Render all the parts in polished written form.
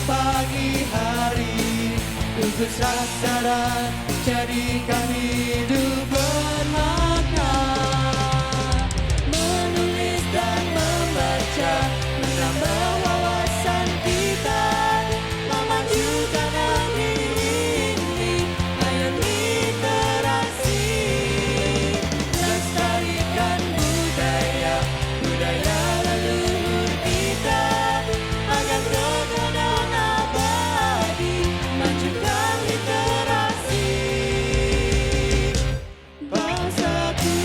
Pagi hari untuk rasa dan jadikan hidup bermakna. Menulis dan membaca menambah wawasan kita, memajukan negeri ini. Ayo literasi, lestarikan budaya leluhur kita agar terkenal abadi. Majukan literasi bangsaku.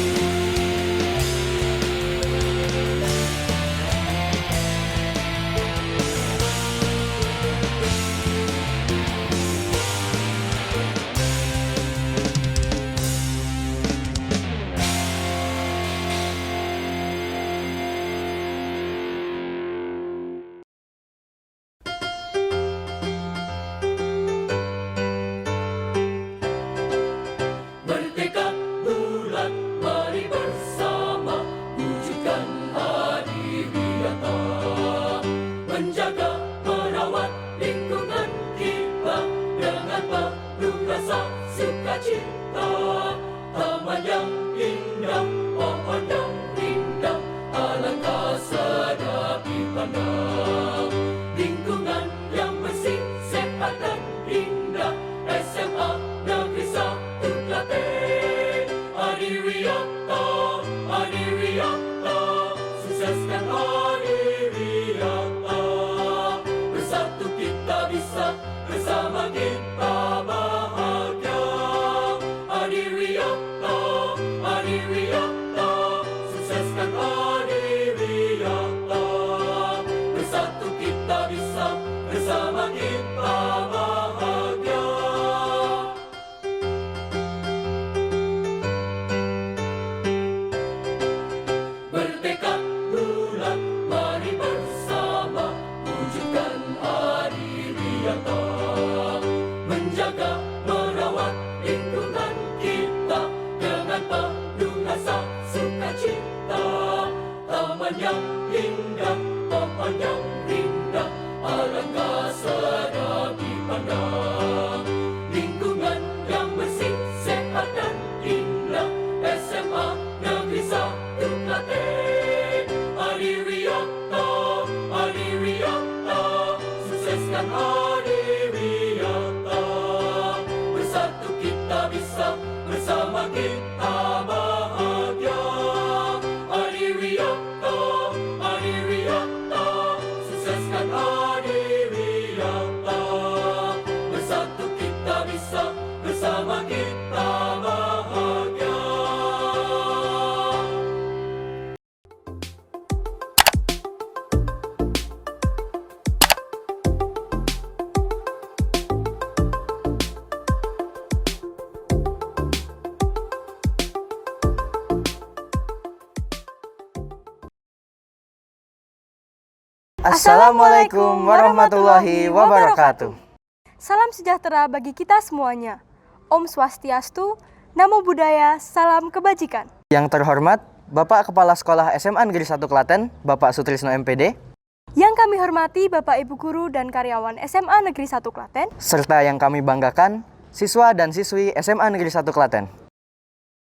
Bertekad bulat, mari bersama wujudkan adiwiyata, menjaga merawat lingkungan kita dengan penuh rasa sukacita. Taman yang indah, pohon yang indah, alangkah sedap dipandang. Lingkungan yang bersih, sehat dan indah, SMA Negeri 1 Klaten. Adiwiyata, adiwiyata, sukseskan adiwiyata. Bersatu kita bisa, bersama kita bahagia. Adiwiyata, adiwiyata, sukseskan adiwiyata. Bersatu kita bisa, bersama kita bahagia. Bertekad bulat, mari bersama wujudkan adiwiyata, menjaga merawat lingkungan kita dengan penuh rasa sukacita. Taman yang indah, pohon yang indah, alangkah sedap dipandang. Lingkungan yang bersih, sehat dan indah, SMA Negeri 1 Klaten. Adiwiyata, adiwiyata, sukseskan adiwiyata. Bersatu kita bisa, bersama kita bahagia. Adiwiyata, adiwiyata, sukseskan adiwiyata. Bersatu kita bisa, bersama kita bahagia. Assalamualaikum warahmatullahi wabarakatuh. Salam sejahtera bagi kita semuanya. Om Swastiastu, Namo Buddhaya, salam kebajikan. Yang terhormat Bapak Kepala Sekolah SMA Negeri 1 Klaten, Bapak Sutrisno MPD, Yang kami hormati Bapak Ibu Guru dan karyawan SMA Negeri 1 Klaten, serta yang kami banggakan, siswa dan siswi SMA Negeri 1 Klaten.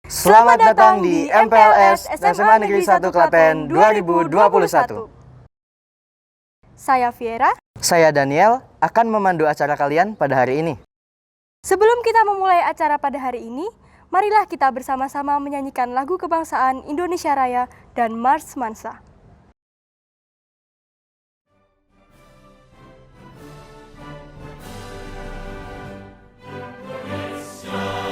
Selamat datang di MPLS SMA Negeri 1 Klaten 2021. Saya Viera. Saya Daniel akan memandu acara kalian pada hari ini. Sebelum kita memulai acara pada hari ini, marilah kita bersama-sama menyanyikan lagu kebangsaan Indonesia Raya dan Mars Mansa. Indonesia,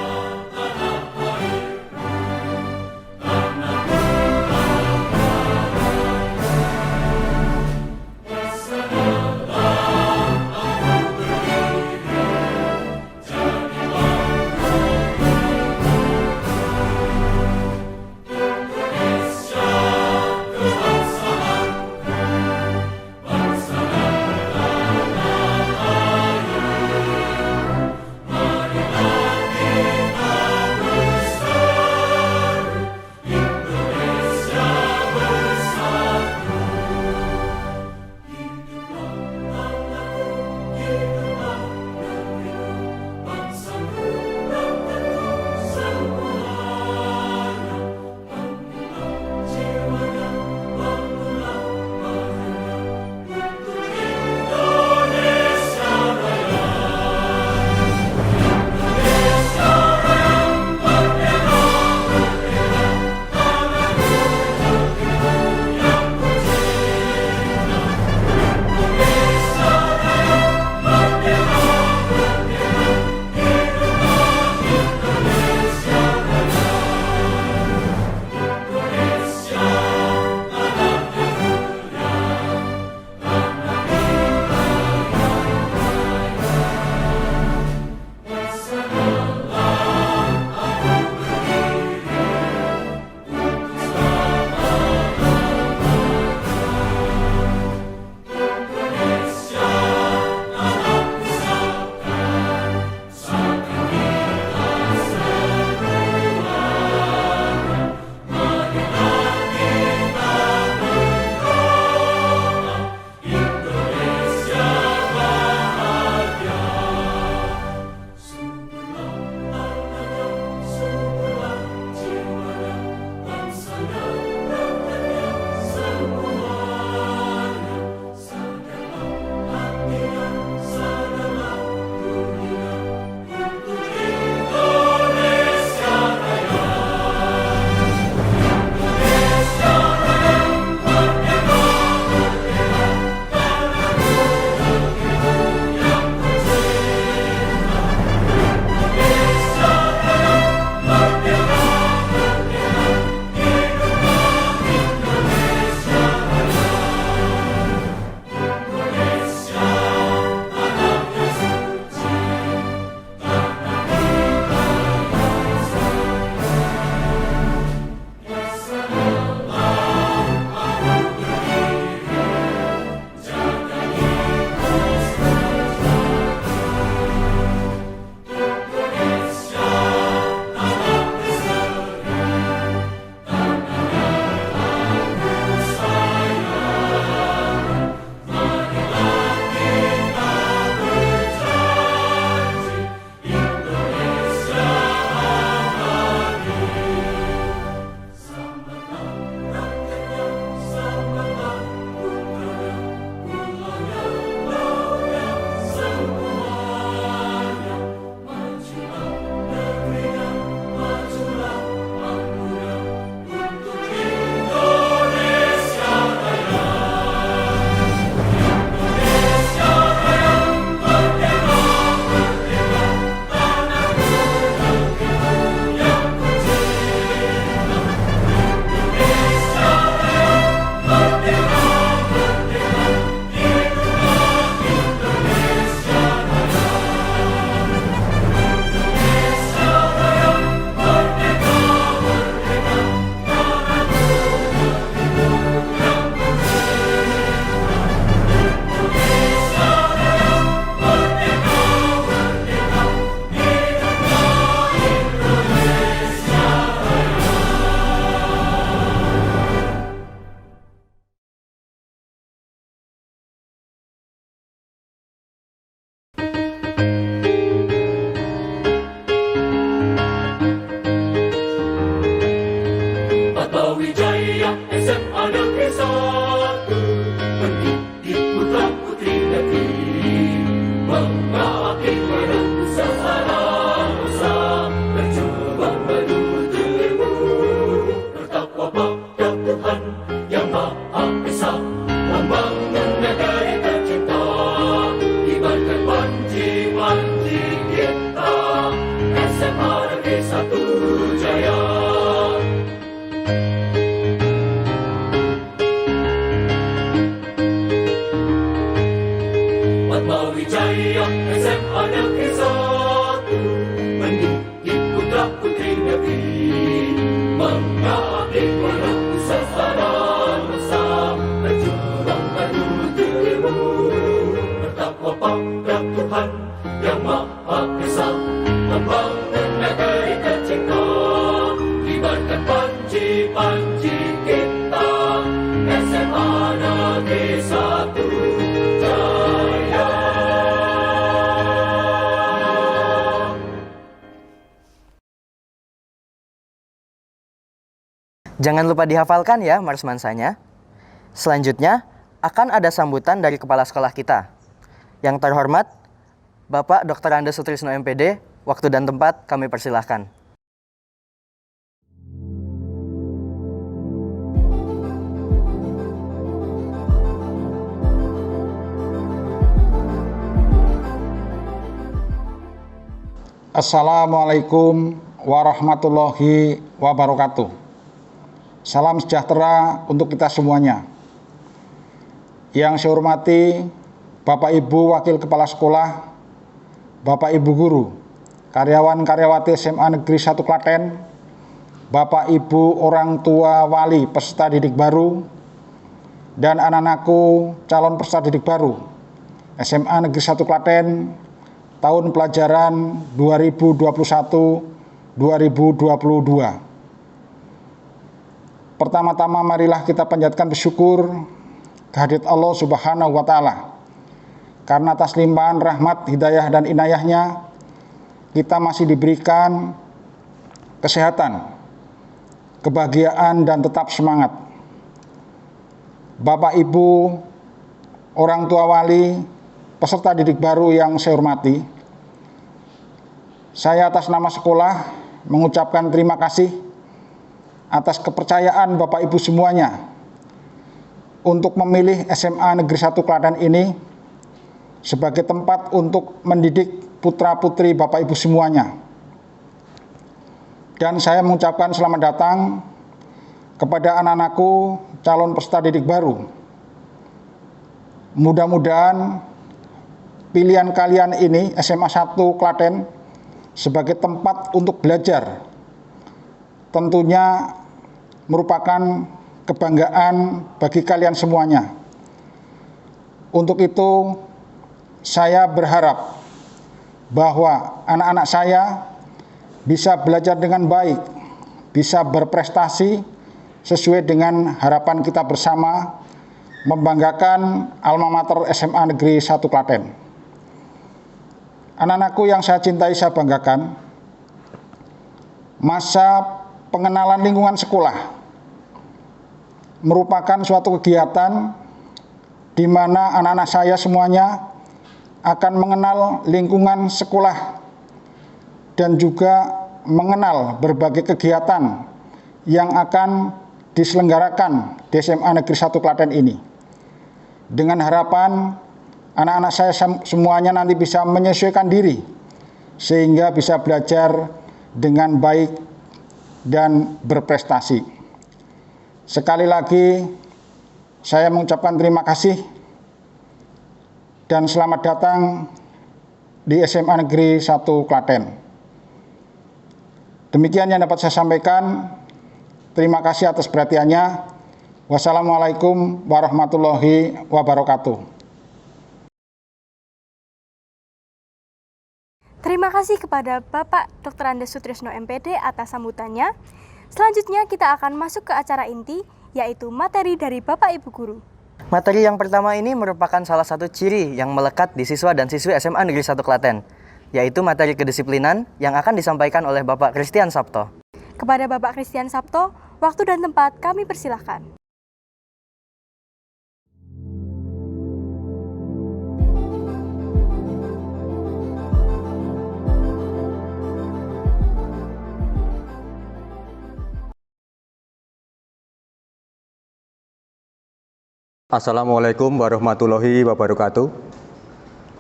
membangun negeri tercinta, kibarkan panji-panji kita, SMA Negeri 1 Jaya. Atmawijaya SMA Negeri 1 mendidik putra-putri negeri, mengabdi walau sasaran besar, berjuang menuju ilmu, bertakwa pada Tuhan yang Maha Esa, membangun negeri tercinta, kibarkan panji-panji kita, SMA Negeri 1 Jaya. Jangan lupa dihafalkan ya Mars Mansanya. Selanjutnya akan ada sambutan dari kepala sekolah kita. Yang terhormat Bapak Dr. Andes Sutrisno MPD, waktu dan tempat kami persilahkan. Assalamualaikum warahmatullahi wabarakatuh. Salam sejahtera untuk kita semuanya. Yang saya hormati Bapak Ibu Wakil Kepala Sekolah, Bapak Ibu Guru, karyawan-karyawati SMA Negeri 1 Klaten, Bapak Ibu orang tua wali peserta didik baru, dan anak-anakku calon peserta didik baru SMA Negeri 1 Klaten tahun pelajaran 2021-2022. Pertama-tama marilah kita panjatkan bersyukur kehadirat Allah Subhanahu wa Ta'ala, karena atas limpahan rahmat, hidayah dan inayahnya kita masih diberikan kesehatan, kebahagiaan dan tetap semangat. Bapak Ibu orang tua wali peserta didik baru yang saya hormati, saya atas nama sekolah mengucapkan terima kasih atas kepercayaan Bapak Ibu semuanya untuk memilih SMA Negeri 1 Klaten ini sebagai tempat untuk mendidik putra-putri Bapak Ibu semuanya. Dan saya mengucapkan selamat datang kepada anak-anakku calon peserta didik baru. Mudah-mudahan pilihan kalian ini SMA 1 Klaten sebagai tempat untuk belajar tentunya merupakan kebanggaan bagi kalian semuanya. Untuk itu saya berharap bahwa anak-anak saya bisa belajar dengan baik, bisa berprestasi sesuai dengan harapan kita bersama, membanggakan alma mater SMA Negeri 1 Klaten. Anak-anakku yang saya cintai, saya banggakan, masa pengenalan lingkungan sekolah merupakan suatu kegiatan di mana anak-anak saya semuanya akan mengenal lingkungan sekolah dan juga mengenal berbagai kegiatan yang akan diselenggarakan di SMA Negeri 1 Klaten ini. Dengan harapan anak-anak saya semuanya nanti bisa menyesuaikan diri sehingga bisa belajar dengan baik dan berprestasi. Sekali lagi saya mengucapkan terima kasih dan selamat datang di SMA Negeri 1 Klaten. Demikian yang dapat saya sampaikan. Terima kasih atas perhatiannya. Wassalamualaikum warahmatullahi wabarakatuh. Terima kasih kepada Bapak Dr. Andes Sutrisno MPD atas sambutannya. Selanjutnya kita akan masuk ke acara inti, yaitu materi dari Bapak Ibu Guru. Materi yang pertama ini merupakan salah satu ciri yang melekat di siswa dan siswi SMA Negeri 1 Klaten, yaitu materi kedisiplinan yang akan disampaikan oleh Bapak Christian Sabto. Kepada Bapak Christian Sabto, waktu dan tempat kami persilahkan. Assalamualaikum warahmatullahi wabarakatuh.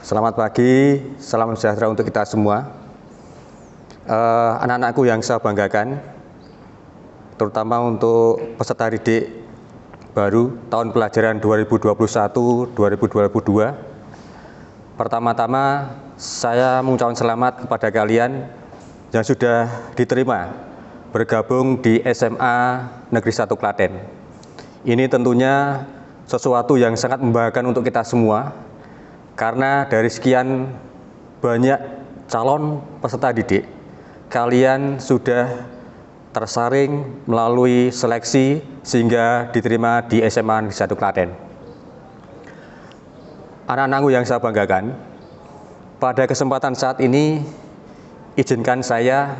Selamat pagi, salam sejahtera untuk kita semua. Anak-anakku yang saya banggakan, terutama untuk peserta didik baru tahun pelajaran 2021-2022. Pertama-tama saya mengucapkan selamat kepada kalian yang sudah diterima bergabung di SMA Negeri 1 Klaten. Ini tentunya sesuatu yang sangat membanggakan untuk kita semua, karena dari sekian banyak calon peserta didik, kalian sudah tersaring melalui seleksi sehingga diterima di SMA Negeri 1 Klaten. Anak-anakku yang saya banggakan, pada kesempatan saat ini izinkan saya,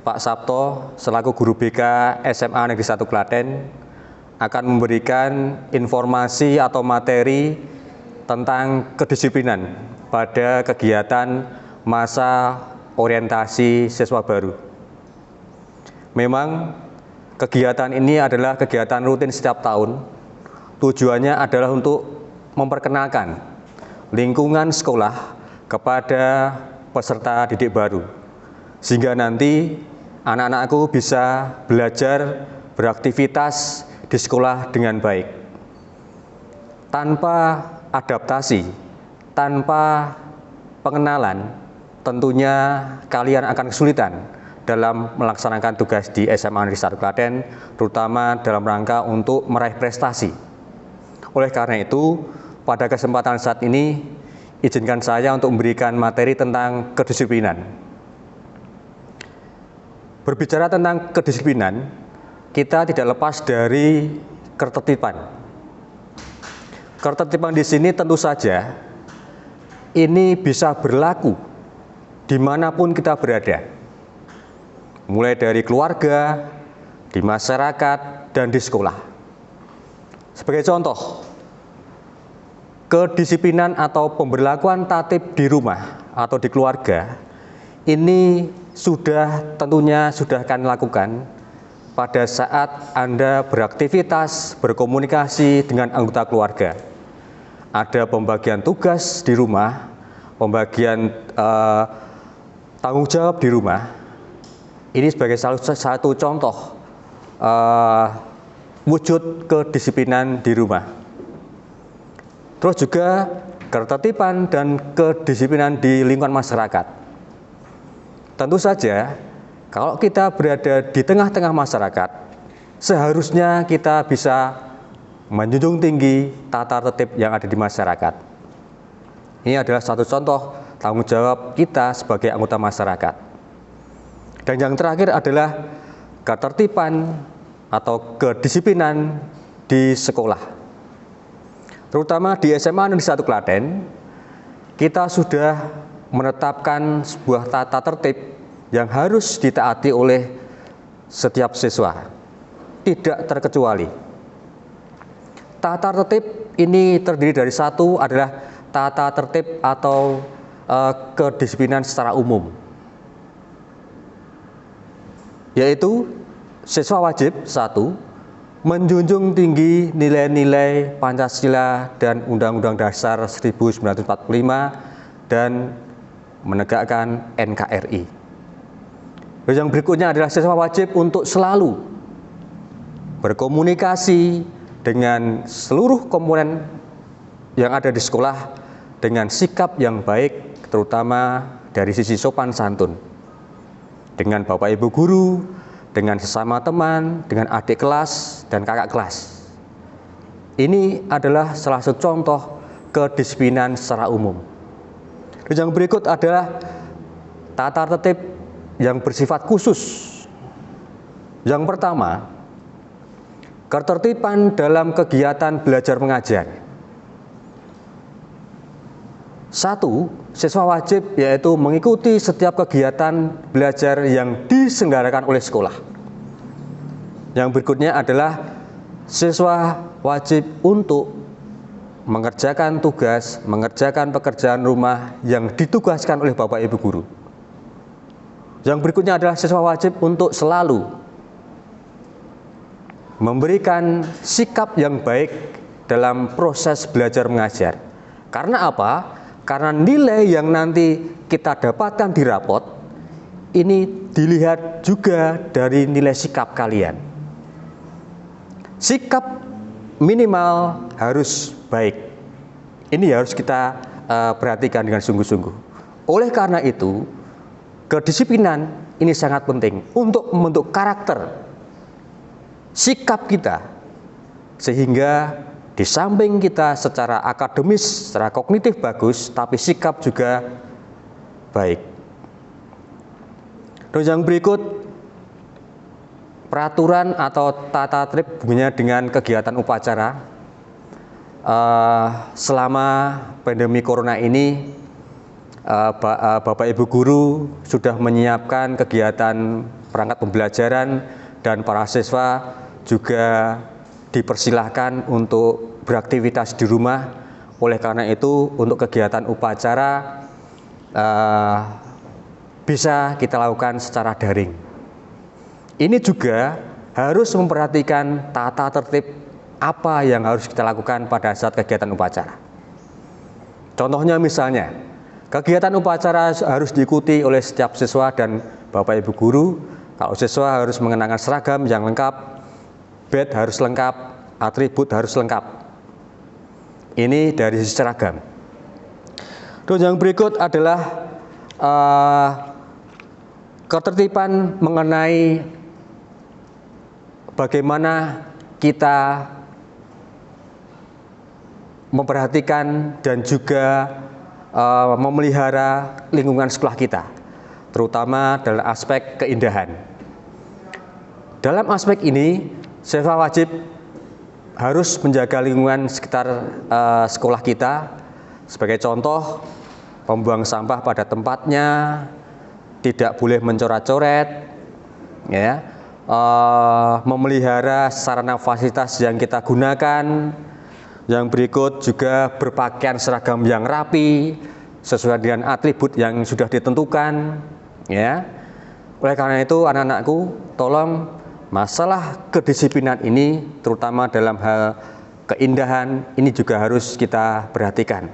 Pak Sabto, selaku Guru BK SMA Negeri 1 Klaten, akan memberikan informasi atau materi tentang kedisiplinan pada kegiatan masa orientasi siswa baru. Memang kegiatan ini adalah kegiatan rutin setiap tahun. Tujuannya adalah untuk memperkenalkan lingkungan sekolah kepada peserta didik baru, sehingga nanti anak-anakku bisa belajar beraktivitas di sekolah dengan baik. Tanpa adaptasi, tanpa pengenalan, tentunya kalian akan kesulitan dalam melaksanakan tugas di SMA Negeri 1 Klaten, terutama dalam rangka untuk meraih prestasi. Oleh karena itu, pada kesempatan saat ini, izinkan saya untuk memberikan materi tentang kedisiplinan. Berbicara tentang kedisiplinan, kita tidak lepas dari ketertiban. Ketertiban di sini tentu saja ini bisa berlaku dimanapun kita berada, mulai dari keluarga, di masyarakat, dan di sekolah. Sebagai contoh, kedisiplinan atau pemberlakuan tatib di rumah atau di keluarga ini tentunya sudah akan lakukan pada saat Anda beraktivitas, berkomunikasi dengan anggota keluarga. Ada pembagian tugas di rumah, pembagian tanggung jawab di rumah. Ini sebagai salah satu contoh wujud kedisiplinan di rumah. Terus juga ketertiban dan kedisiplinan di lingkungan masyarakat. Tentu saja, kalau kita berada di tengah-tengah masyarakat, seharusnya kita bisa menjunjung tinggi tata tertib yang ada di masyarakat. Ini adalah satu contoh tanggung jawab kita sebagai anggota masyarakat. Dan yang terakhir adalah ketertiban atau kedisiplinan di sekolah. Terutama di SMA Negeri 1 Klaten, kita sudah menetapkan sebuah tata tertib yang harus ditaati oleh setiap siswa, tidak terkecuali. Tata tertib ini terdiri dari satu adalah tata tertib atau kedisiplinan secara umum, yaitu siswa wajib satu, menjunjung tinggi nilai-nilai Pancasila dan Undang-Undang Dasar 1945 dan menegakkan NKRI. Yang berikutnya adalah siswa wajib untuk selalu berkomunikasi dengan seluruh komponen yang ada di sekolah dengan sikap yang baik, terutama dari sisi sopan santun, dengan Bapak Ibu guru, dengan sesama teman, dengan adik kelas dan kakak kelas. Ini adalah salah satu contoh kedisiplinan secara umum. Dan yang berikut adalah tata tertib yang bersifat khusus. Yang pertama, ketertiban dalam kegiatan belajar mengajar. Satu, siswa wajib yaitu mengikuti setiap kegiatan belajar yang diselenggarakan oleh sekolah. Yang berikutnya adalah siswa wajib untuk mengerjakan tugas, mengerjakan pekerjaan rumah yang ditugaskan oleh Bapak Ibu guru. Yang berikutnya adalah siswa wajib untuk selalu memberikan sikap yang baik dalam proses belajar mengajar. Karena apa? Karena nilai yang nanti kita dapatkan di rapot ini dilihat juga dari nilai sikap kalian. Sikap minimal harus baik. Ini harus kita perhatikan dengan sungguh-sungguh. Oleh karena itu, kedisiplinan ini sangat penting untuk membentuk karakter sikap kita, sehingga di samping kita secara akademis, secara kognitif bagus, tapi sikap juga baik. Terus yang berikut, peraturan atau tata tertib hubungannya dengan kegiatan upacara. Selama pandemi corona ini, Bapak Ibu guru sudah menyiapkan kegiatan perangkat pembelajaran dan para siswa juga dipersilahkan untuk beraktivitas di rumah. Oleh karena itu, untuk kegiatan upacara bisa kita lakukan secara daring. Ini juga harus memperhatikan tata tertib apa yang harus kita lakukan pada saat kegiatan upacara. Contohnya misalnya, kegiatan upacara harus diikuti oleh setiap siswa dan Bapak Ibu guru. Kalau siswa harus mengenakan seragam yang lengkap, badge harus lengkap, atribut harus lengkap. Ini dari sisi seragam. Terus yang berikut adalah ketertiban mengenai bagaimana kita memperhatikan dan juga memelihara lingkungan sekolah kita, terutama dalam aspek keindahan. Dalam aspek ini, siswa wajib harus menjaga lingkungan sekitar sekolah kita. Sebagai contoh, membuang sampah pada tempatnya, tidak boleh mencoret-coret, ya, memelihara sarana fasilitas yang kita gunakan. Yang berikut juga berpakaian seragam yang rapi, sesuai dengan atribut yang sudah ditentukan, ya. Oleh karena itu, anak-anakku, tolong masalah kedisiplinan ini, terutama dalam hal keindahan, ini juga harus kita perhatikan.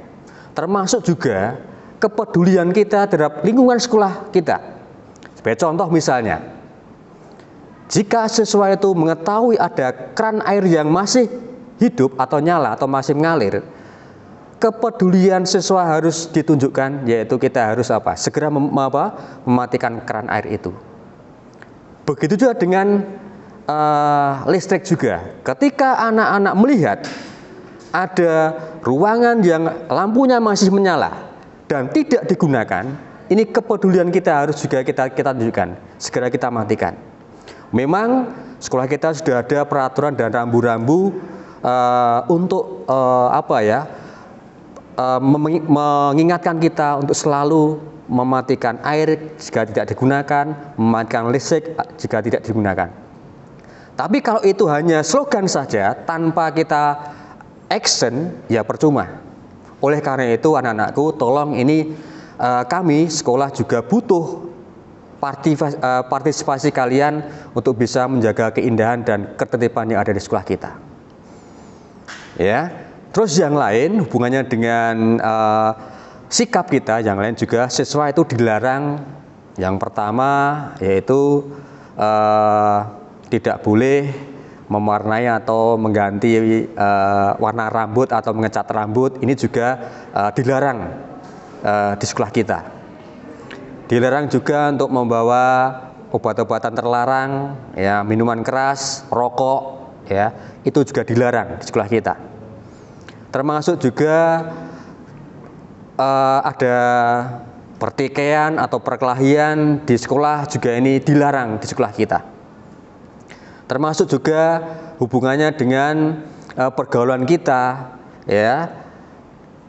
Termasuk juga kepedulian kita terhadap lingkungan sekolah kita. Sebagai contoh misalnya, jika siswa itu mengetahui ada keran air yang masih hidup atau nyala atau masih mengalir, kepedulian siswa harus ditunjukkan, yaitu kita harus segera mematikan keran air itu. Begitu juga dengan listrik juga. Ketika anak-anak melihat ada ruangan yang lampunya masih menyala dan tidak digunakan, ini kepedulian kita harus juga kita tunjukkan, segera kita matikan. Memang sekolah kita sudah ada peraturan dan rambu-rambu untuk mengingatkan kita untuk selalu mematikan air jika tidak digunakan, mematikan listrik jika tidak digunakan. Tapi kalau itu hanya slogan saja tanpa kita action, ya percuma. Oleh karena itu, anak-anakku, tolong ini kami sekolah juga butuh partisipasi kalian untuk bisa menjaga keindahan dan ketertiban yang ada di sekolah kita. Ya, terus yang lain hubungannya dengan sikap kita, yang lain juga siswa itu dilarang. Yang pertama yaitu tidak boleh mewarnai atau mengganti warna rambut atau mengecat rambut. Ini juga dilarang di sekolah kita. Dilarang juga untuk membawa obat-obatan terlarang, ya, minuman keras, rokok, ya, itu juga dilarang di sekolah kita. Termasuk juga ada pertikaian atau perkelahian di sekolah, juga ini dilarang di sekolah kita. Termasuk juga hubungannya dengan pergaulan kita, ya,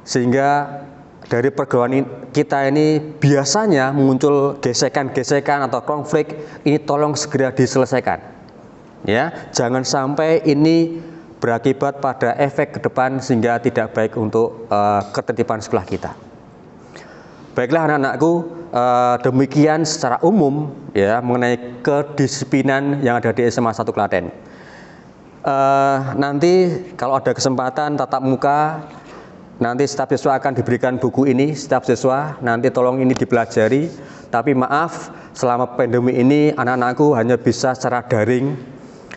sehingga dari pergaulan kita ini biasanya muncul gesekan-gesekan atau konflik. Ini tolong segera diselesaikan, ya, jangan sampai ini berakibat pada efek ke depan sehingga tidak baik untuk ketertiban sekolah kita. Baiklah anak-anakku, demikian secara umum, ya, mengenai kedisiplinan yang ada di SMA 1 Klaten. nanti kalau ada kesempatan tatap muka, nanti setiap siswa akan diberikan buku ini, setiap siswa nanti tolong ini dipelajari. Tapi maaf, selama pandemi ini anak-anakku hanya bisa secara daring.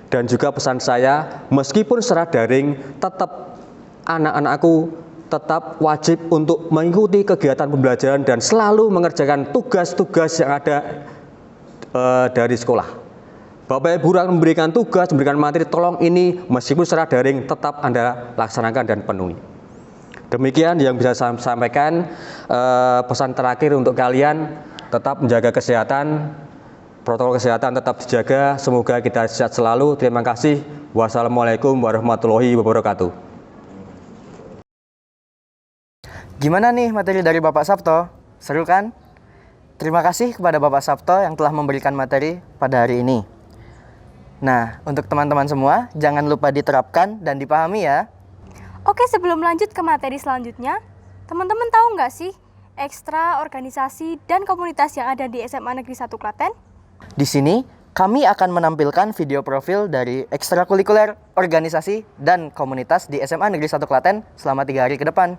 Dan juga pesan saya, meskipun secara daring, tetap anak-anakku tetap wajib untuk mengikuti kegiatan pembelajaran dan selalu mengerjakan tugas-tugas yang ada dari sekolah. Bapak Ibu akan memberikan tugas, memberikan materi, tolong ini meskipun secara daring tetap Anda laksanakan dan penuhi. Demikian yang bisa saya sampaikan. Pesan terakhir untuk kalian, tetap menjaga kesehatan, protokol kesehatan tetap dijaga, semoga kita sehat selalu. Terima kasih. Wassalamualaikum warahmatullahi wabarakatuh. Gimana nih materi dari Bapak Sabto? Seru kan? Terima kasih kepada Bapak Sabto yang telah memberikan materi pada hari ini. Nah, untuk teman-teman semua, jangan lupa diterapkan dan dipahami ya. Oke, sebelum lanjut ke materi selanjutnya, teman-teman tahu nggak sih ekstra, organisasi, dan komunitas yang ada di SMA Negeri 1 Klaten? Di sini, kami akan menampilkan video profil dari ekstrakurikuler, organisasi, dan komunitas di SMA Negeri 1 Klaten selama 3 hari ke depan.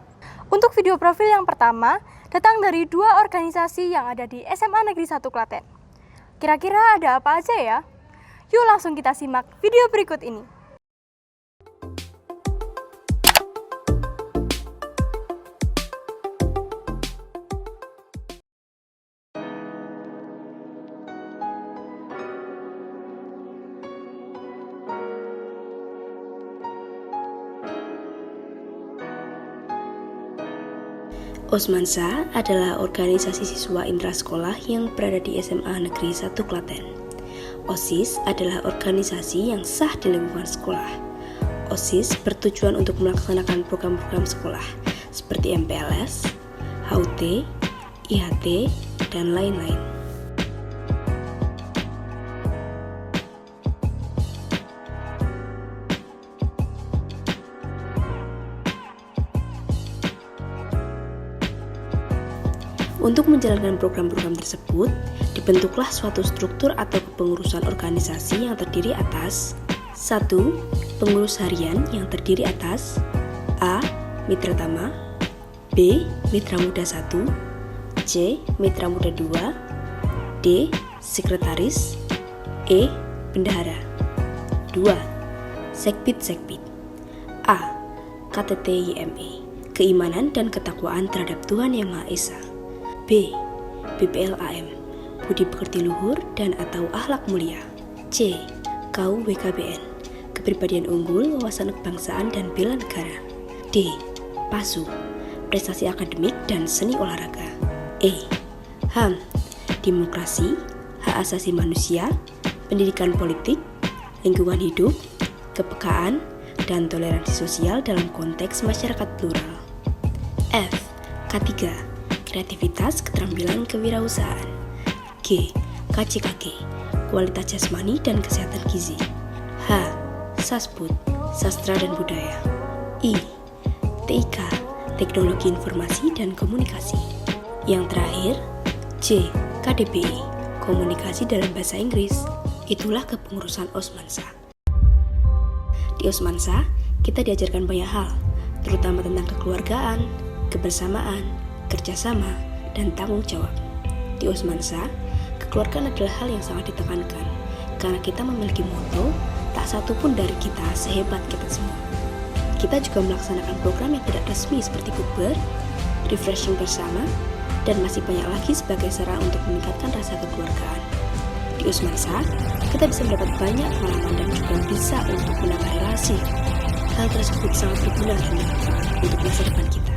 Untuk video profil yang pertama, datang dari 2 organisasi yang ada di SMA Negeri 1 Klaten. Kira-kira ada apa aja ya? Yuk langsung kita simak video berikut ini. Osmansa adalah organisasi siswa intrasekolah yang berada di SMA Negeri 1 Klaten. OSIS adalah organisasi yang sah di lingkungan sekolah. OSIS bertujuan untuk melaksanakan program-program sekolah seperti MPLS, HUT, IHT, dan lain-lain. Untuk menjalankan program-program tersebut, dibentuklah suatu struktur atau kepengurusan organisasi yang terdiri atas 1. Pengurus harian yang terdiri atas A. Mitra Tama, B. Mitra Muda 1, C. Mitra Muda 2, D. Sekretaris, E. Bendahara. 2. Sekbid. A. KTT-YME, Keimanan dan Ketakwaan terhadap Tuhan Yang Maha Esa. B. BPLAM, Budi Pekerti Luhur dan atau Akhlak Mulia. C. KUWKBN, Kepribadian Unggul, Wawasan Kebangsaan dan Bela Negara. D. PASU, Prestasi Akademik dan Seni Olahraga. E. HAM, Demokrasi, Hak Asasi Manusia, Pendidikan Politik, Lingkungan Hidup, Kepekaan, dan Toleransi Sosial dalam konteks masyarakat plural. F. K3, Kreativitas, Keterampilan, Kewirausahaan. G. KCKG, Kualitas Jasmani dan Kesehatan Gizi. H. Sasput, Sastra dan Budaya. I. TIK, Teknologi Informasi dan Komunikasi. Yang terakhir, J. KDBI, Komunikasi dalam Bahasa Inggris. Itulah kepengurusan Osmansa. Di Osmansa, kita diajarkan banyak hal, terutama tentang kekeluargaan, kebersamaan, kerjasama, dan tanggung jawab. Di Osmansa, kekeluargaan adalah hal yang sangat ditekankan, karena kita memiliki moto, tak satu pun dari kita sehebat kita semua. Kita juga melaksanakan program yang tidak resmi seperti bukber, refreshing bersama, dan masih banyak lagi sebagai sarana untuk meningkatkan rasa kekeluargaan. Di Osmansa, kita bisa mendapat banyak pengalaman dan juga bisa untuk menambah relasi. Hal tersebut sangat berguna untuk masa depan kita.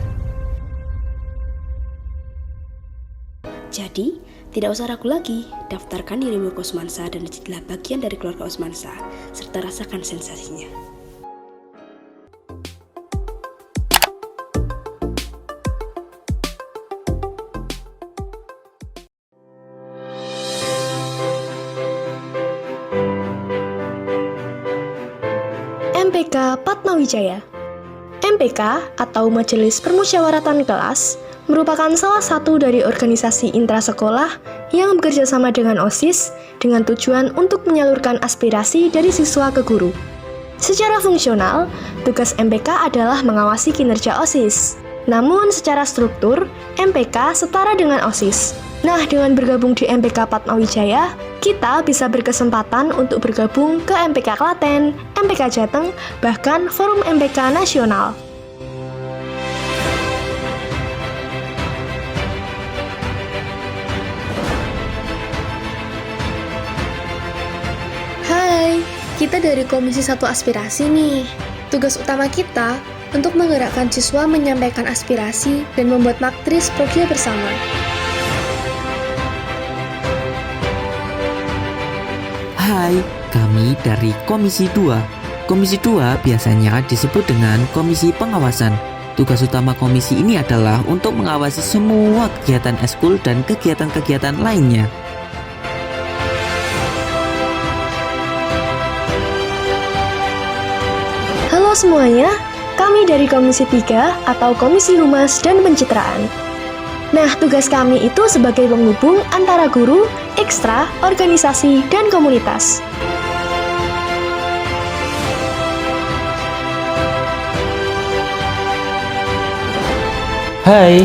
Jadi, tidak usah ragu lagi, daftarkan dirimu ke Osmansa dan jadilah bagian dari keluarga Osmansa, serta rasakan sensasinya. MPK Padmawijaya. MPK atau Majelis Permusyawaratan Kelas merupakan salah satu dari organisasi intrasekolah yang bekerja sama dengan OSIS dengan tujuan untuk menyalurkan aspirasi dari siswa ke guru. Secara fungsional, tugas MPK adalah mengawasi kinerja OSIS. Namun secara struktur, MPK setara dengan OSIS. Nah, dengan bergabung di MPK Padmawijaya, kita bisa berkesempatan untuk bergabung ke MPK Klaten, MPK Jateng, bahkan Forum MPK Nasional. Hai, kita dari Komisi 1 Aspirasi nih. Tugas utama kita untuk menggerakkan siswa menyampaikan aspirasi dan membuat maktris Progja bersama. Hai, kami dari Komisi 2. Komisi 2 biasanya disebut dengan Komisi Pengawasan. Tugas utama komisi ini adalah untuk mengawasi semua kegiatan eskul dan kegiatan-kegiatan lainnya. Halo semuanya, kami dari Komisi 3 atau Komisi Humas dan Pencitraan. Nah, tugas kami itu sebagai penghubung antara guru, ekstra, organisasi, dan komunitas. Hai,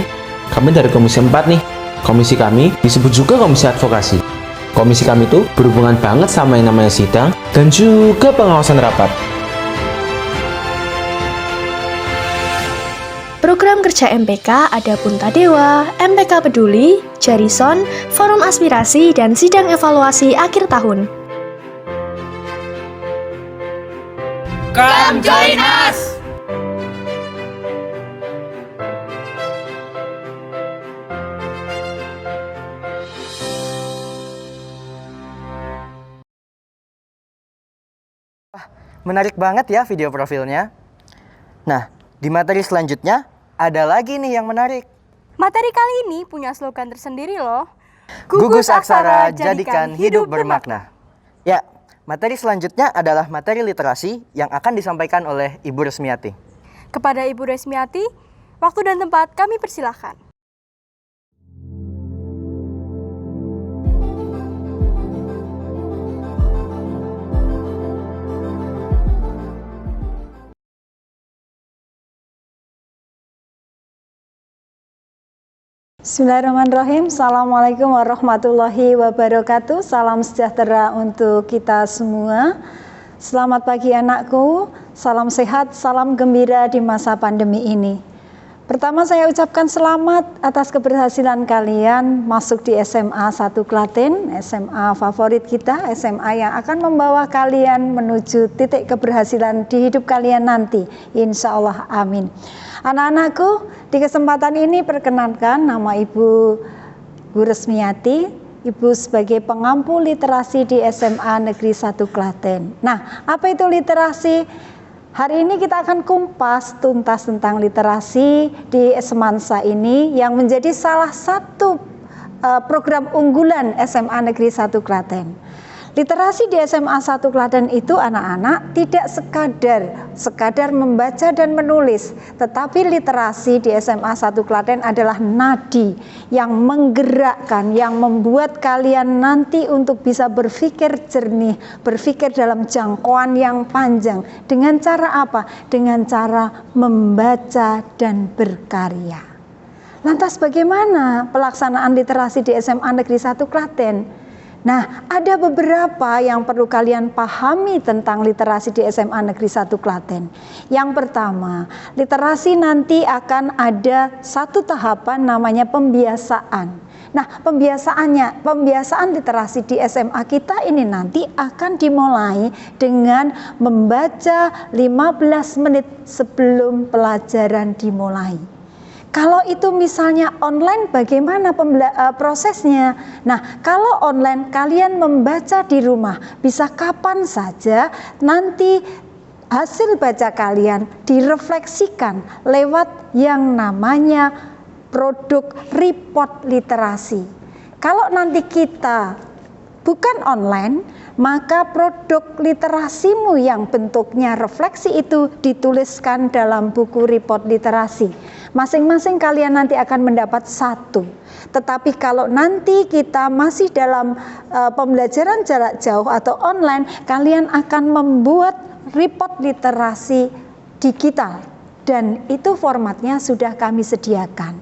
kami dari Komisi 4 nih. Komisi kami disebut juga Komisi Advokasi. Komisi kami tuh berhubungan banget sama yang namanya sidang dan juga pengawasan rapat. Program kerja MPK ada Punta Dewa, MPK Peduli, Jarison, Forum Aspirasi, dan Sidang Evaluasi Akhir Tahun. Come join us! Menarik banget ya video profilnya. Nah, di materi selanjutnya ada lagi nih yang menarik. Materi kali ini punya slogan tersendiri loh. Gugus Aksara jadikan hidup bermakna. Ya, materi selanjutnya adalah materi literasi yang akan disampaikan oleh Ibu Resmiati. Kepada Ibu Resmiati, waktu dan tempat kami persilahkan. Bismillahirrahmanirrahim. Assalamualaikum warahmatullahi wabarakatuh. Salam sejahtera untuk kita semua. Selamat pagi anakku. Salam sehat, salam gembira di masa pandemi ini. Pertama saya ucapkan selamat atas keberhasilan kalian masuk di SMA 1 Klaten, SMA favorit kita, SMA yang akan membawa kalian menuju titik keberhasilan di hidup kalian nanti. Insya Allah, amin. Anak-anakku, di kesempatan ini perkenankan nama Ibu Resmiati, Ibu sebagai pengampu literasi di SMA Negeri 1 Klaten. Nah, apa itu literasi? Hari ini kita akan kumpas tuntas tentang literasi di Semansa ini yang menjadi salah satu program unggulan SMA Negeri 1 Klaten. Literasi di SMA 1 Klaten itu anak-anak tidak sekadar membaca dan menulis, tetapi literasi di SMA 1 Klaten adalah nadi yang menggerakkan, yang membuat kalian nanti untuk bisa berpikir jernih, berpikir dalam jangkauan yang panjang. Dengan cara apa? Dengan cara membaca dan berkarya. Lantas bagaimana pelaksanaan literasi di SMA Negeri 1 Klaten? Nah, ada beberapa yang perlu kalian pahami tentang literasi di SMA Negeri 1 Klaten. Yang pertama, literasi nanti akan ada satu tahapan namanya pembiasaan. Nah, pembiasaan literasi di SMA kita ini nanti akan dimulai dengan membaca 15 menit sebelum pelajaran dimulai. Kalau itu misalnya online, bagaimana prosesnya? Nah, kalau online kalian membaca di rumah, bisa kapan saja nanti hasil baca kalian direfleksikan lewat yang namanya produk report literasi. Kalau nanti kita bukan online, maka produk literasimu yang bentuknya refleksi itu dituliskan dalam buku report literasi. Masing-masing kalian nanti akan mendapat 1. Tetapi kalau nanti kita masih dalam pembelajaran jarak jauh atau online, kalian akan membuat report literasi digital, dan itu formatnya sudah kami sediakan.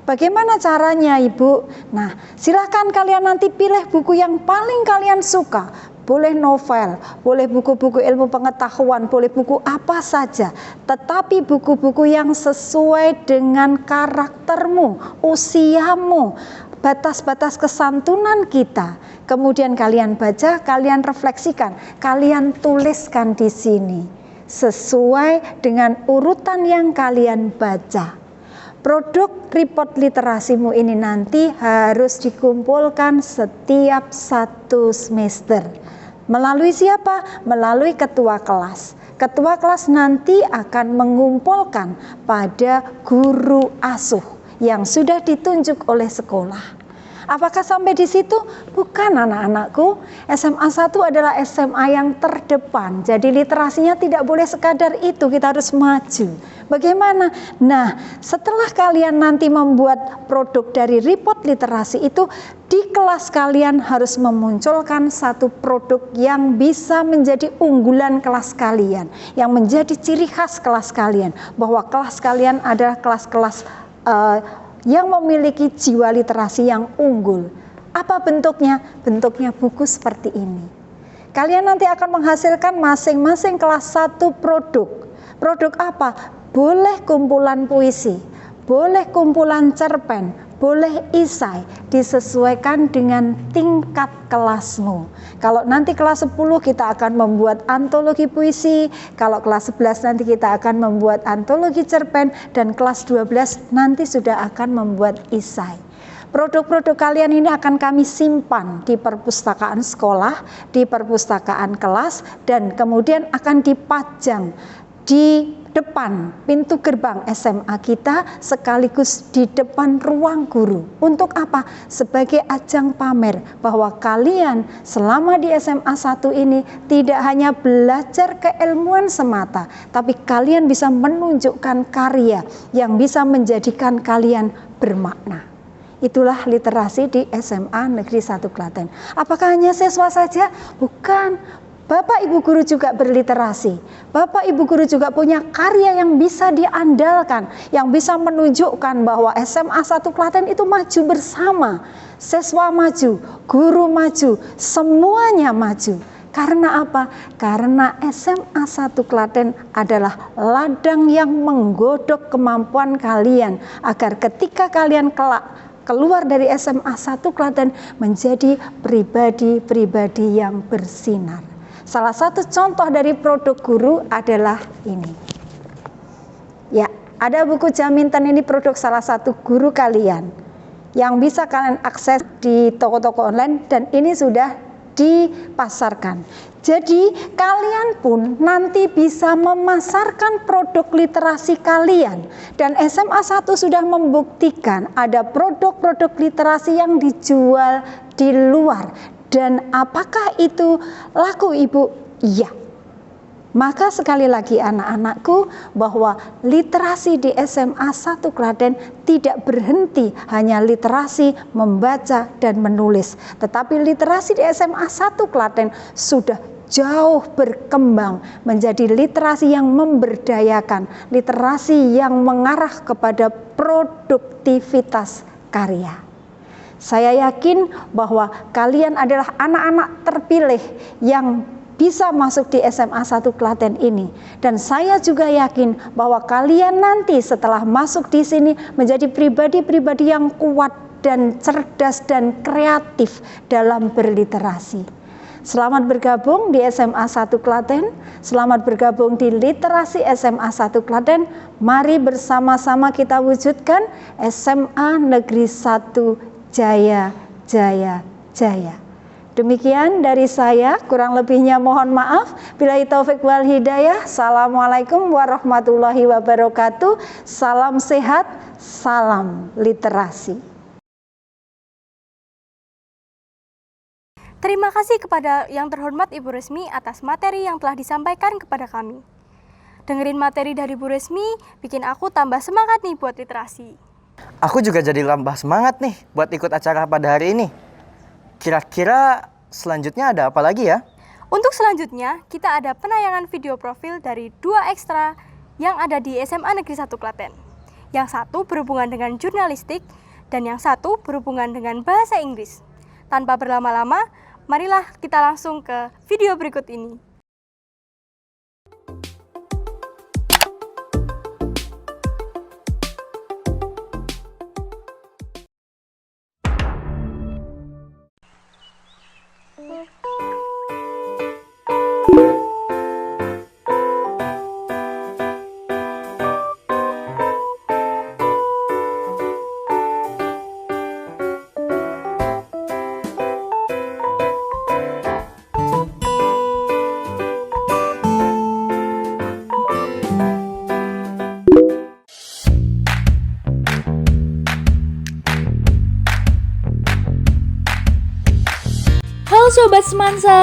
Bagaimana caranya, Ibu? Nah, silakan kalian nanti pilih buku yang paling kalian suka. Boleh novel, boleh buku-buku ilmu pengetahuan, boleh buku apa saja. Tetapi buku-buku yang sesuai dengan karaktermu, usiamu, batas-batas kesantunan kita. Kemudian kalian baca, kalian refleksikan, kalian tuliskan di sini sesuai dengan urutan yang kalian baca. Produk report literasimu ini nanti harus dikumpulkan setiap 1 semester. Melalui siapa? Melalui ketua kelas. Ketua kelas nanti akan mengumpulkan pada guru asuh yang sudah ditunjuk oleh sekolah. Apakah sampai di situ? Bukan, anak-anakku. SMA 1 adalah SMA yang terdepan. Jadi literasinya tidak boleh sekadar itu, kita harus maju. Bagaimana? Nah, setelah kalian nanti membuat produk dari report literasi itu, di kelas kalian harus memunculkan satu produk yang bisa menjadi unggulan kelas kalian, yang menjadi ciri khas kelas kalian, bahwa kelas kalian adalah kelas-kelas yang memiliki jiwa literasi yang unggul. Apa bentuknya? Bentuknya buku seperti ini. Kalian nanti akan menghasilkan masing-masing kelas 1 produk. Produk apa? Boleh kumpulan puisi, boleh kumpulan cerpen, boleh isai, disesuaikan dengan tingkat kelasmu. Kalau nanti kelas 10 kita akan membuat antologi puisi, kalau kelas 11 nanti kita akan membuat antologi cerpen, dan kelas 12 nanti sudah akan membuat isai. Produk-produk kalian ini akan kami simpan di perpustakaan sekolah, di perpustakaan kelas, dan kemudian akan dipajang di depan pintu gerbang SMA kita, sekaligus di depan ruang guru. Untuk apa? Sebagai ajang pamer bahwa kalian selama di SMA 1 ini tidak hanya belajar keilmuan semata, tapi kalian bisa menunjukkan karya yang bisa menjadikan kalian bermakna. Itulah literasi di SMA Negeri 1 Klaten. Apakah hanya siswa saja? Bukan. Bapak Ibu guru juga berliterasi. Bapak Ibu guru juga punya karya yang bisa diandalkan, yang bisa menunjukkan bahwa SMA 1 Klaten itu maju bersama. Siswa maju, guru maju, semuanya maju. Karena apa? Karena SMA 1 Klaten adalah ladang yang menggodok kemampuan kalian, agar ketika kalian kelak keluar dari SMA 1 Klaten menjadi pribadi-pribadi yang bersinar. Salah satu contoh dari produk guru adalah ini. Ya, ada buku Jaminten, ini produk salah satu guru kalian yang bisa kalian akses di toko-toko online, dan ini sudah dipasarkan. Jadi kalian pun nanti bisa memasarkan produk literasi kalian, dan SMA 1 sudah membuktikan ada produk-produk literasi yang dijual di luar. Dan apakah itu laku, Ibu? Iya. Maka sekali lagi anak-anakku, bahwa literasi di SMA 1 Klaten tidak berhenti hanya literasi membaca dan menulis. Tetapi literasi di SMA 1 Klaten sudah jauh berkembang menjadi literasi yang memberdayakan, literasi yang mengarah kepada produktivitas karya. Saya yakin bahwa kalian adalah anak-anak terpilih yang bisa masuk di SMA 1 Klaten ini. Dan saya juga yakin bahwa kalian nanti setelah masuk di sini menjadi pribadi-pribadi yang kuat dan cerdas dan kreatif dalam berliterasi. Selamat bergabung di SMA 1 Klaten, selamat bergabung di literasi SMA 1 Klaten. Mari bersama-sama kita wujudkan SMA Negeri 1 Jaya, jaya, jaya. Demikian dari saya, kurang lebihnya mohon maaf. Billahi taufik wal hidayah. Assalamualaikum warahmatullahi wabarakatuh. Salam sehat, salam literasi. Terima kasih kepada yang terhormat Ibu Resmi atas materi yang telah disampaikan kepada kami. Dengerin materi dari Bu Resmi bikin aku tambah semangat nih buat literasi. Aku juga jadi tambah semangat nih buat ikut acara pada hari ini. Kira-kira selanjutnya ada apa lagi ya? Untuk selanjutnya, kita ada penayangan video profil dari 2 ekstra yang ada di SMA Negeri 1 Klaten. Yang satu berhubungan dengan jurnalistik dan yang satu berhubungan dengan bahasa Inggris. Tanpa berlama-lama, marilah kita langsung ke video berikut ini. Halo Sobat Semansa,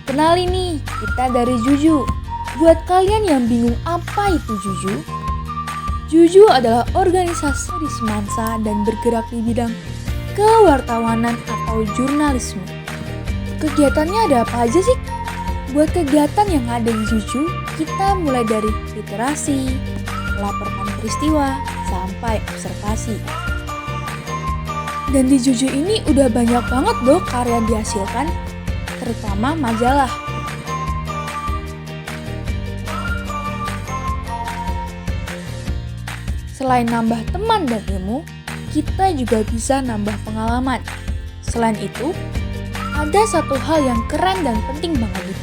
kenalin nih, kita dari Juju. Buat kalian yang bingung apa itu Juju, Juju adalah organisasi di Semansa dan bergerak di bidang kewartawanan atau jurnalisme. Kegiatannya ada apa aja sih? Buat kegiatan yang ada di Juju, kita mulai dari literasi, melaporkan peristiwa, sampai observasi. Dan di Juju ini udah banyak banget loh karya yang dihasilkan, terutama majalah. Selain nambah teman dan ilmu, kita juga bisa nambah pengalaman. Selain itu, ada satu hal yang keren dan penting banget nih.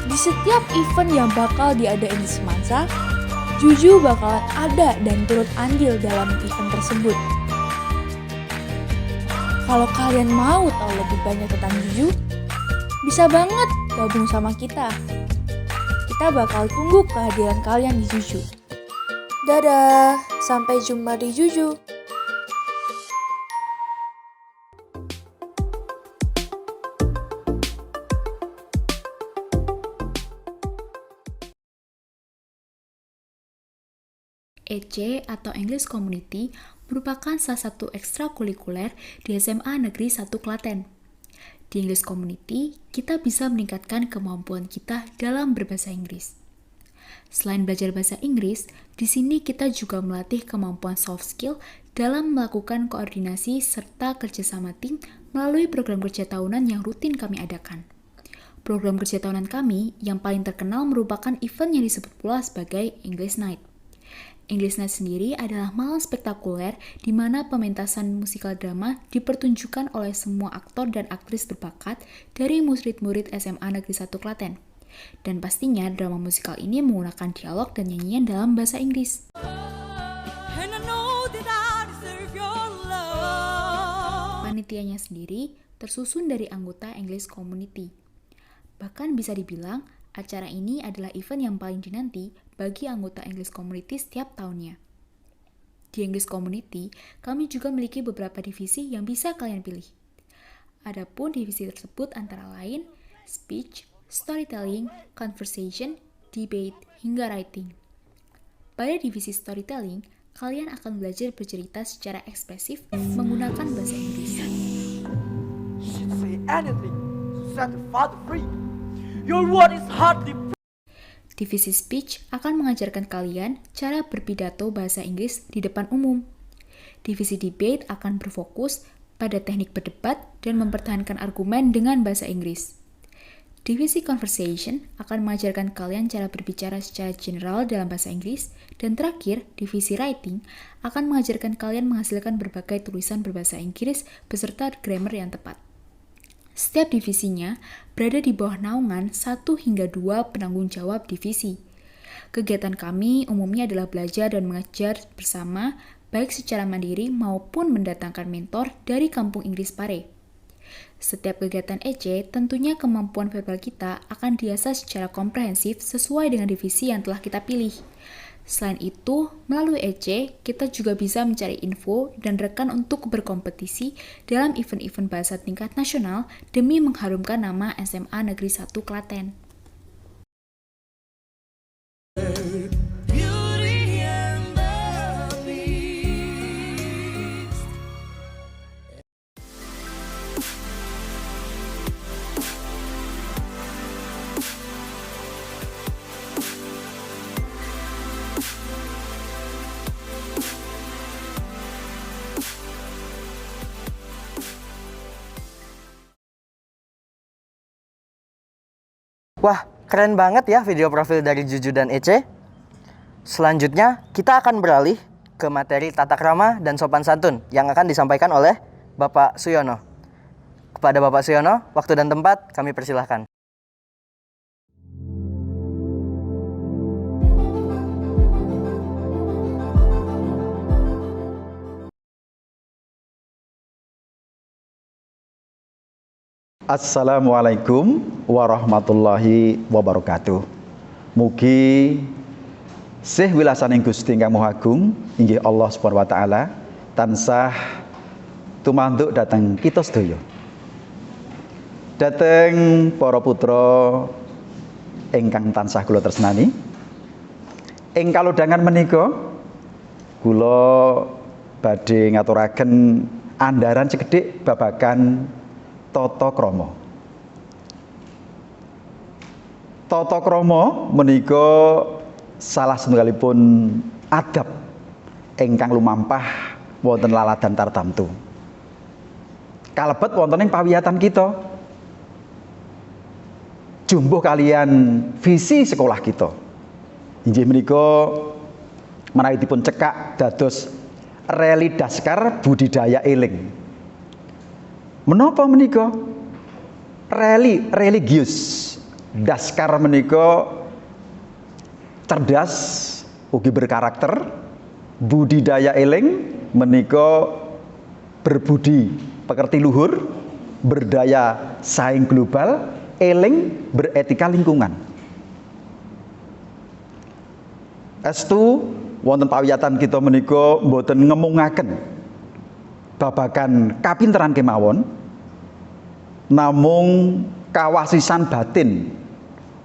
Di setiap event yang bakal diadain di Semansa, Juju bakalan ada dan turut andil dalam event tersebut. Kalau kalian mau tahu lebih banyak tentang Juju, bisa banget gabung sama kita. Kita bakal tunggu kehadiran kalian di Juju. Dadah, sampai jumpa di Juju. EC atau English Community merupakan salah satu ekstrakurikuler di SMA Negeri 1 Klaten. Di English Community, kita bisa meningkatkan kemampuan kita dalam berbahasa Inggris. Selain belajar bahasa Inggris, di sini kita juga melatih kemampuan soft skill dalam melakukan koordinasi serta kerjasama tim melalui program kerja tahunan yang rutin kami adakan. Program kerja tahunan kami yang paling terkenal merupakan event yang disebut pula sebagai English Night. English Night sendiri adalah malam spektakuler di mana pementasan musikal drama dipertunjukkan oleh semua aktor dan aktris berbakat dari murid-murid SMA Negeri 1 Klaten. Dan pastinya drama musikal ini menggunakan dialog dan nyanyian dalam bahasa Inggris. Panitianya sendiri tersusun dari anggota English Community. Bahkan bisa dibilang, acara ini adalah event yang paling dinanti bagi anggota English Community setiap tahunnya. Di English Community, kami juga memiliki beberapa divisi yang bisa kalian pilih. Adapun divisi tersebut antara lain speech, storytelling, conversation, debate, hingga writing. Pada divisi storytelling, kalian akan belajar bercerita secara ekspresif menggunakan bahasa Inggris. Divisi speech akan mengajarkan kalian cara berpidato bahasa Inggris di depan umum. Divisi debate akan berfokus pada teknik berdebat dan mempertahankan argumen dengan bahasa Inggris. Divisi conversation akan mengajarkan kalian cara berbicara secara general dalam bahasa Inggris. Dan terakhir, divisi writing akan mengajarkan kalian menghasilkan berbagai tulisan berbahasa Inggris beserta grammar yang tepat. Setiap divisinya berada di bawah naungan 1 hingga 2 penanggung jawab divisi. Kegiatan kami umumnya adalah belajar dan mengajar bersama, baik secara mandiri maupun mendatangkan mentor dari Kampung Inggris Pare. Setiap kegiatan EC, tentunya kemampuan verbal kita akan diasah secara komprehensif sesuai dengan divisi yang telah kita pilih. Selain itu, melalui EC, kita juga bisa mencari info dan rekan untuk berkompetisi dalam event-event bahasa tingkat nasional demi mengharumkan nama SMA Negeri 1 Klaten. Wah, keren banget ya video profil dari Juju dan Ece. Selanjutnya, kita akan beralih ke materi tata krama dan sopan santun yang akan disampaikan oleh Bapak Suyono. Kepada Bapak Suyono, waktu dan tempat kami persilahkan. Assalamualaikum warahmatullahi wabarakatuh. Mugi sih wilasaning Gusti Ingkang Maha Agung inggih Allah Subhanahu wa taala tansah tumanduk dhateng kita sedaya. Dhateng para putra ingkang tansah kula tresnani. Ing kalodhangan menika kula badhe ngaturaken andharan cekedhik babagan tata krama. Tata krama menika salah setunggalipun adab ingkang lumampah wonten laladan tartamtu. Kalebet wonten ing pawiyatan kita. Jumbuh kalian visi sekolah kita. Inggih menika menawi dipun cekak dados Reli Daskar Budidaya Eling. Menapa menika? Religius. Daskar menika cerdas ugi berkarakter. Budidaya eling menika berbudi pekerti luhur, berdaya saing global, eling beretika lingkungan. Estu wonten pawiyatan kita menika mboten ngemungaken babagan kapinteran kemawon, namung kawasisan batin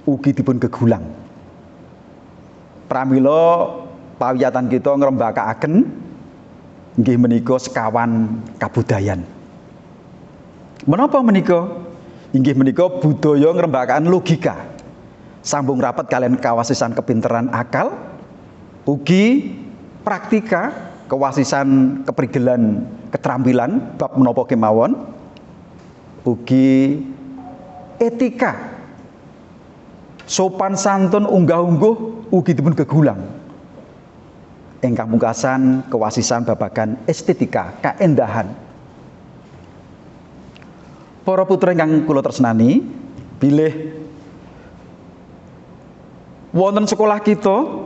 ugi dipun gegulang. Pramila pawiyatan kita ngrembakakaken inggih menika sekawan kabudayan. Menapa menika? Inggih menika budaya ngrembakaken logika. Sambung rapat kalian kawasisan kepinteran akal ugi praktika kewasisan keprigelan keterampilan bab menapa kemawon ugi etika sopan santun unggah-ungguh ugi dipun gegulang. Ingkang pungkasan kewasisan babagan estetika kaendahan. Para putra ingkang kula tresnani, bilih wonten sekolah kita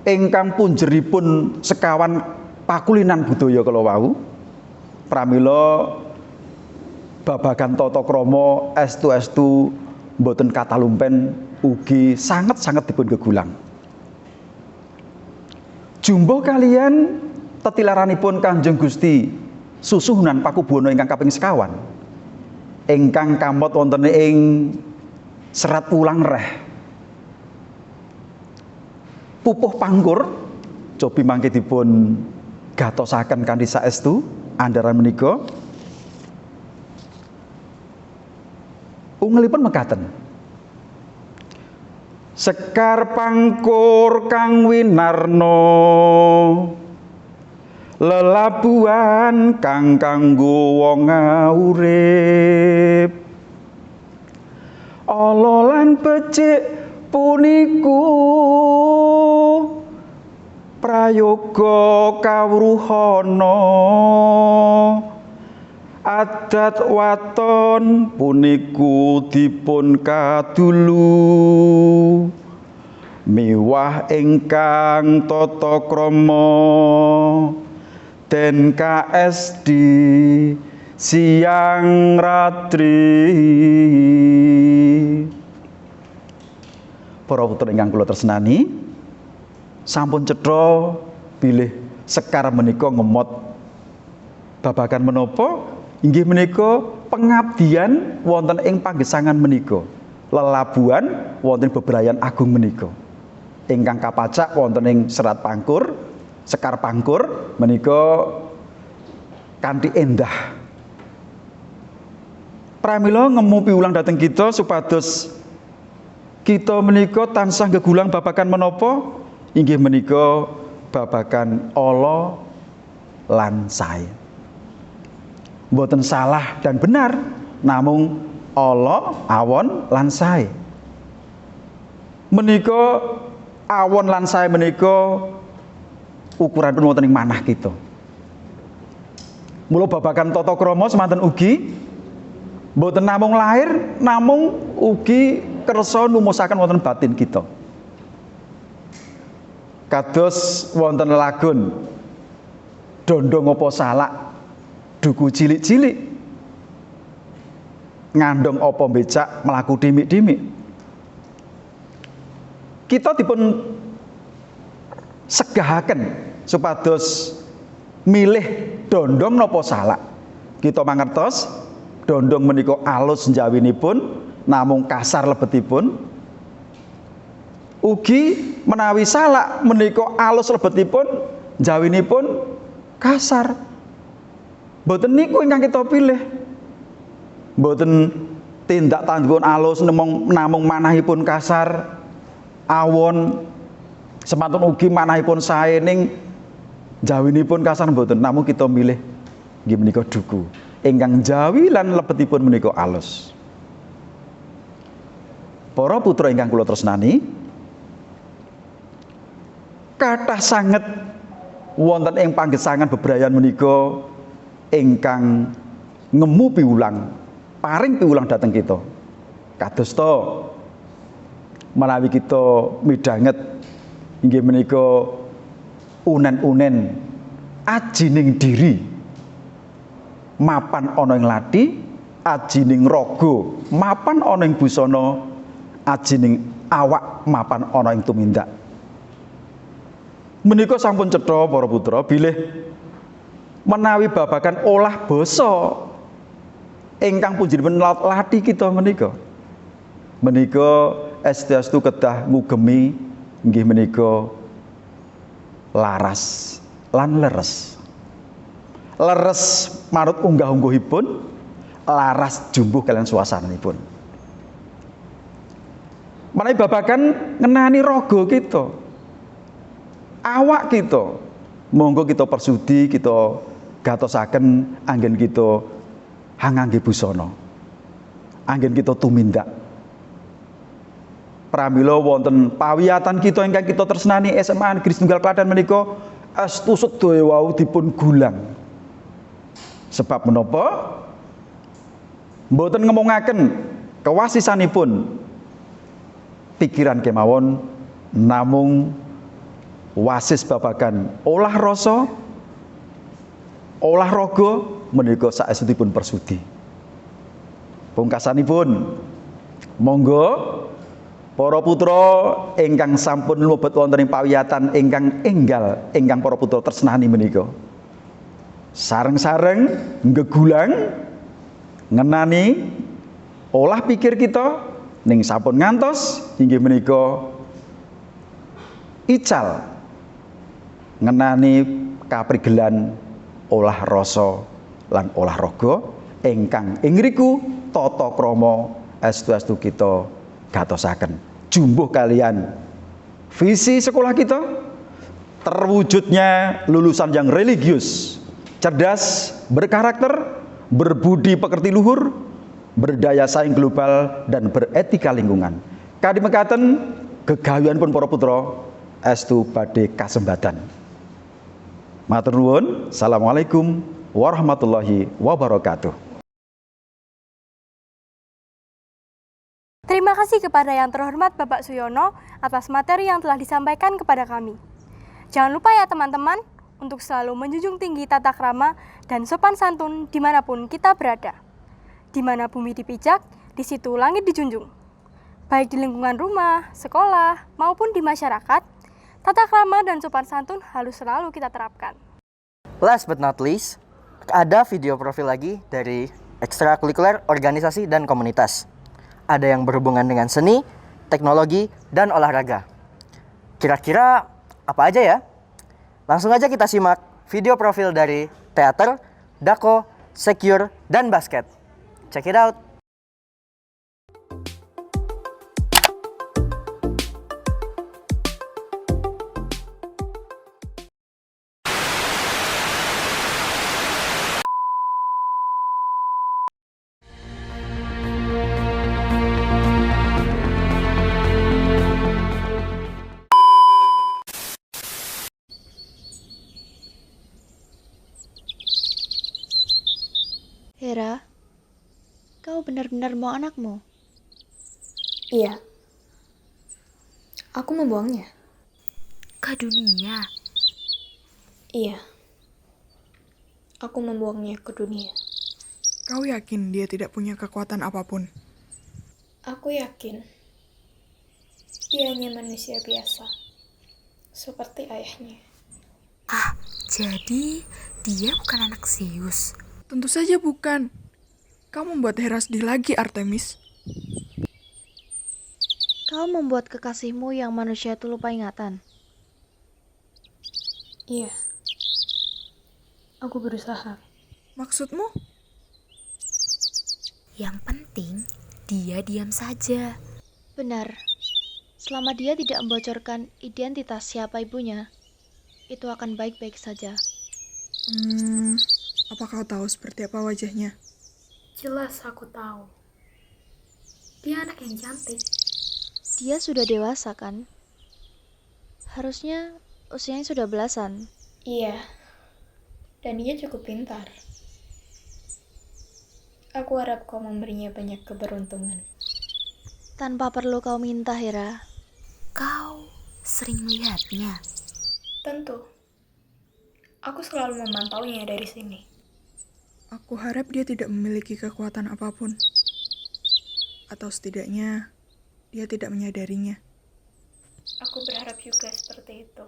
ingkang punjeripun sekawan pakulinan budaya kala wau, pramila babagan tata krama estu-estu mboten katalumpen ugi sanget-sanget dipun gegulang. Jumbuh kalian tetilaranipun Kanjeng Gusti susuhunan pakubono ingkang kaping sekawan ingkang kamot wonten ing Serat Wulang Reh pupuh pangkur cobi mangke dipun gatosaken kanthi saestu andharan menika ungelipun mekaten. Sekar pangkur kang winarno lelabuhan kang kanggo wong urip ala lan becik puniku prayoga kawruhana adat waton puniku dipun kadulu miwah ingkang tata krama den KSD siang ratri. Para putra ingkang kula tresnani, sampun cetha bilih sekar menika ngemot babagan menapa inggih menika pengabdian wonten ing panggesangan menika, lelabuhan wonten bebrayan agung menika ingkang kapacak wonten ing Serat Pangkur, Sekar Pangkur menika kanthi endah. Pramila ngemu piwulang dhateng kita supados kita menika tansah gegulang babagan menapa inggih menika babagan ala lan sae. Mboten salah dan benar, namung ala, awon lan sae. menika awon lan sae menika ukuranipun wonten ing manah kita. Mula babagan tata krama semanten ugi boten namung lahir, namung ugi kersa numusaken wonten batin kita. Kados wonten lagun dondong apa salak, duku cilik-cilik, ngandong apa becak melaku dimik-dimik. Kita dipun segahaken supados milih dondong napa salak. Kita mangertos dondong menika alus njawinipun namung kasar lebetipun. Ugi menawi salak menika alus lebetipun njawinipun kasar. Mboten niku ingkang kita pilih. Mboten tindak tandukipun alus namung manahipun kasar, awon, semantun ugi manahipun sae ning jawinipun kasar mboten, namung kita milih nggih menika duku ingkang jawi lan lebetipun menika alus. Para putra ingkang kula tresnani, kathah sanget wonten ing panggesangan bebrayan menika ingkang ngemu piwulang, paring piwulang dhateng kita. Kadosta menawi kita midhanget inggih menika unen-unen ajining diri mapan ana ing lati, ajining raga mapan ana ing busana, ajining awak mapan ana ing tumindak. Menika sampun cetha para putra bilih menawi babagan olah basa ingkang punjipun lati kita menika estiastu kedah ngugemi inggih menika laras lan leres. Leres manut unggah-ungguhipun, laras jumbuh kalian suasananipun. Menawi babagan ngenani raga kita, awak kita, monggo kita persudi, kita gatosaken anggen kita hangangge busana, anggen kita tumindak. Pramila wonten pawiyatan kita ingkang kita tresnani SMA Negeri Setunggal Klaten menika estu sedaya wau dipun gulang. Sebab menapa? Mboten ngemongaken kewasisanipun pikiran kemawon, namung wasis babagan olah rasa, olah raga menika saestutipun persudi. Pungkasanipun monggo para putra ingkang sampun lumebet wonten ing pawiyatan ingkang enggal ingkang para putra tresnani menika sareng-sareng ngegulang ngenani olah pikir kita ning sampun ngantos inggih menika ical ngenani kaprigelan olah rasa lan olah raga ingkang ing ngriku tata krama estu-estu kita gatosaken jumbuh kalian visi sekolah kita terwujudnya lulusan yang religius, cerdas, berkarakter, berbudi pekerti luhur, berdaya saing global dan beretika lingkungan. Kadi mekaten gegawian pun para putra estu badhe kasembatan. Matur nuwun. Assalamualaikum warahmatullahi wabarakatuh. Terima kasih kepada yang terhormat Bapak Suyono atas materi yang telah disampaikan kepada kami. Jangan lupa ya teman-teman, untuk selalu menjunjung tinggi tata krama dan sopan santun dimanapun kita berada. Di mana bumi dipijak, di situ langit dijunjung. Baik di lingkungan rumah, sekolah, maupun di masyarakat, tata krama dan sopan santun harus selalu kita terapkan. Last but not least, ada video profil lagi dari ekstrakurikuler organisasi dan komunitas. Ada yang berhubungan dengan seni, teknologi, dan olahraga. Kira-kira apa aja ya? Langsung aja kita simak video profil dari teater, dako, secure, dan basket. Check it out! Hera, kau benar-benar mau anakmu? Iya. Aku membuangnya. Ke dunia? Iya. Aku membuangnya ke dunia. Kau yakin dia tidak punya kekuatan apapun? Aku yakin. Dia hanya manusia biasa. Seperti ayahnya. Ah, jadi dia bukan anak Zeus? Tentu saja bukan. Kau membuat Hera sedih lagi, Artemis. Kau membuat kekasihmu yang manusia itu lupa ingatan. Iya. Aku berusaha. Maksudmu? Yang penting, dia diam saja. Benar. Selama dia tidak membocorkan identitas siapa ibunya, itu akan baik-baik saja. Apa kau tahu seperti apa wajahnya? Jelas aku tahu. Dia anak yang cantik. Dia sudah dewasa, kan? Harusnya usianya sudah belasan. Iya. Dan dia cukup pintar. Aku harap kau memberinya banyak keberuntungan. Tanpa perlu kau minta, Hera. Kau sering melihatnya? Tentu. Aku selalu memantaunya dari sini. Aku harap dia tidak memiliki kekuatan apapun. Atau setidaknya, dia tidak menyadarinya. Aku berharap juga seperti itu.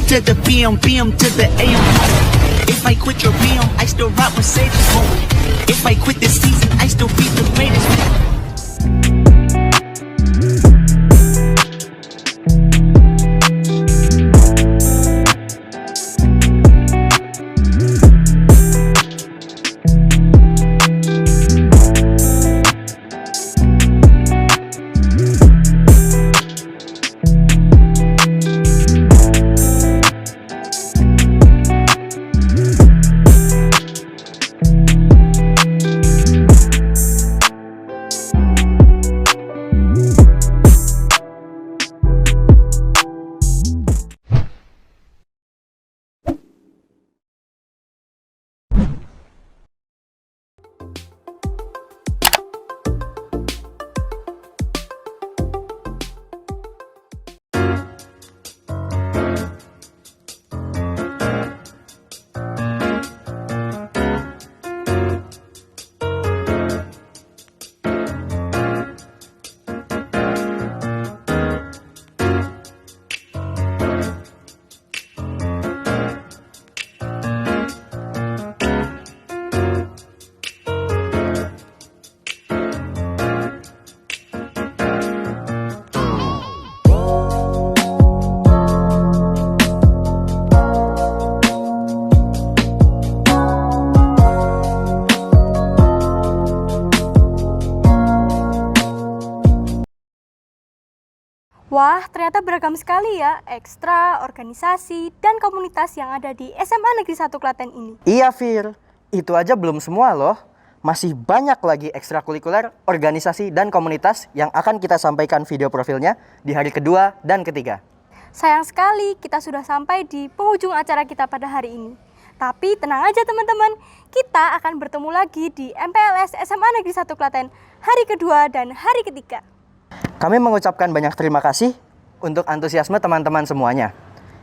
To the PM to the AM. If I quit your BM, I still rock Mercedes home. If I quit this season, I still be the greatest. Wah, ternyata beragam sekali ya ekstra, organisasi, dan komunitas yang ada di SMA Negeri 1 Klaten ini. Iya, Fir. Itu aja belum semua loh. Masih banyak lagi ekstrakurikuler, organisasi, dan komunitas yang akan kita sampaikan video profilnya di hari kedua dan ketiga. Sayang sekali kita sudah sampai di penghujung acara kita pada hari ini. Tapi tenang aja teman-teman, kita akan bertemu lagi di MPLS SMA Negeri 1 Klaten hari kedua dan hari ketiga. Kami mengucapkan banyak terima kasih untuk antusiasme teman-teman semuanya.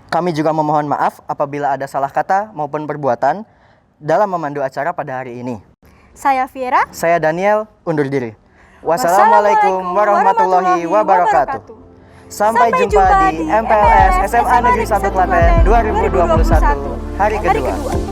Kami juga memohon maaf apabila ada salah kata maupun perbuatan dalam memandu acara pada hari ini. Saya Viera. Saya Daniel, undur diri. Wassalamualaikum warahmatullahi wabarakatuh. Sampai jumpa di MPLS SMA Negeri 1 Klaten 2021 hari kedua.